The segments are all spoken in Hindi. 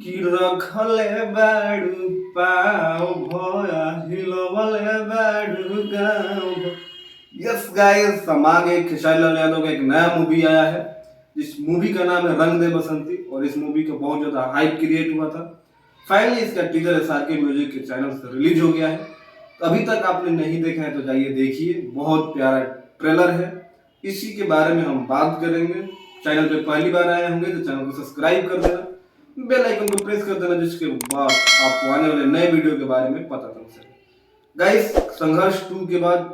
कि रखले बाड़ू पाव भया हिलवले बाड़ू गाँव। यस गाइस, हम आ गए खेसारी लाल यादव का एक नया मूवी आया है जिस मूवी का नाम है रंग दे बसंती और इस मूवी का बहुत ज्यादा हाइप क्रिएट हुआ था। फाइनली इसका टीजर एसआरके म्यूजिक के चैनल से रिलीज हो गया है। तो अभी तक आपने नहीं देखा है तो जाइए देखिए, बहुत प्यारा ट्रेलर है। इसी के बारे में हम बात करेंगे। चैनल पे पहली बार आए होंगे तो चैनल को सब्सक्राइब कर देना, बेल आइकन को प्रेस कर देना, जिसके बाद आपको आने वाले नए वीडियो के बारे में पता चल सके। गाइस, संघर्ष 2 के बाद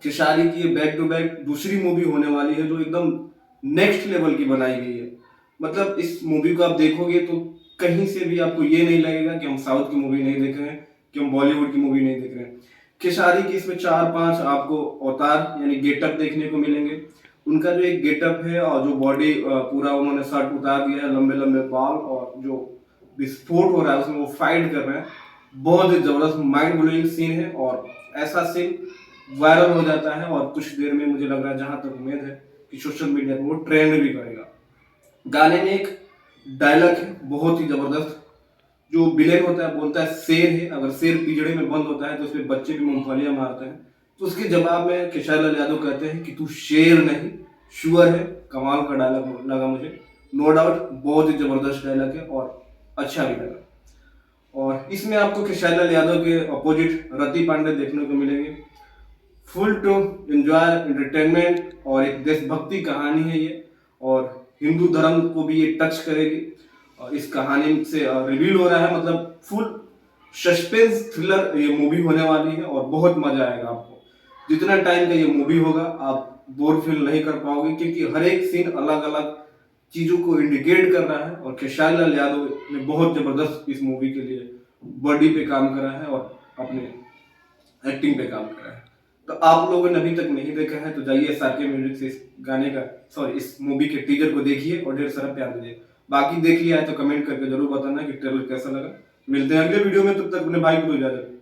खेसारी की बैक टू बैक दूसरी मूवी होने वाली है जो एकदम नेक्स्ट लेवल की बनाई गई है। मतलब इस मूवी को आप देखोगे तो कहीं से भी आपको ये नहीं लगेगा कि हम साउथ की मूवी नहीं देख रहे हैं, कि हम बॉलीवुड की मूवी नहीं देख रहे हैं। खेसारी की इसमें 4-5 आपको अवतार यानी गेटअप देखने को मिलेंगे। उनका जो एक गेटअप है और जो बॉडी पूरा उन्होंने शर्ट उतार दिया है, लंबे लंबे बाल, और जो विस्फोट हो रहा है उसमें वो फाइट कर रहे हैं। बहुत ही जबरदस्त माइंड ब्लोइंग सीन है और ऐसा सीन वायरल हो जाता है और कुछ देर में मुझे लग रहा है, जहां तक उम्मीद है, कि सोशल मीडिया पर वो ट्रेंड भी करेगा। गाने में एक डायलॉग है बहुत ही जबरदस्त। जो विलेन होता है बोलता है शेर है, अगर शेर पिंजड़े में बंद होता है तो उसमें बच्चे भी मूंगफलियां मारते हैं। तो उसके जवाब में खेसारी लाल यादव कहते हैं कि तू शेर नहीं शुअर है। कमाल का डायलॉग लगा मुझे, नो डाउट बहुत ही जबरदस्त डायलॉग है और अच्छा भी लगा। और इसमें आपको खेसारी लाल यादव के अपोजिट रति पांडे देखने को मिलेंगे। फुल टू एंजॉय एंटरटेनमेंट और एक देशभक्ति कहानी है ये, और हिंदू धर्म को भी ये टच करेगी। और इस कहानी से रिवील हो रहा है, मतलब फुल सस्पेंस थ्रिलर ये मूवी होने वाली है और बहुत मजा आएगा आपको। जितना टाइम का ये मूवी होगा आप बोर फील नहीं कर पाओगे, क्योंकि हर एक सीन अलग अलग चीजों को इंडिकेट कर रहा है। और खेसारी लाल यादव ने बहुत जबरदस्त इस मूवी के लिए बॉडी पे काम करा है और अपने एक्टिंग पे काम करा है। तो आप लोगों ने अभी तक नहीं देखा है तो जाइए एसआरके म्यूजिक से इस गाने का इस मूवी के टीजर को देखिए और ढेर सारा प्यार दीजिए। बाकी देख लिया है तो कमेंट करके जरूर बताना कि ट्रेलर कैसा लगा। मिलते हैं अगले वीडियो में, तब तक अपने भाई को इजाजत।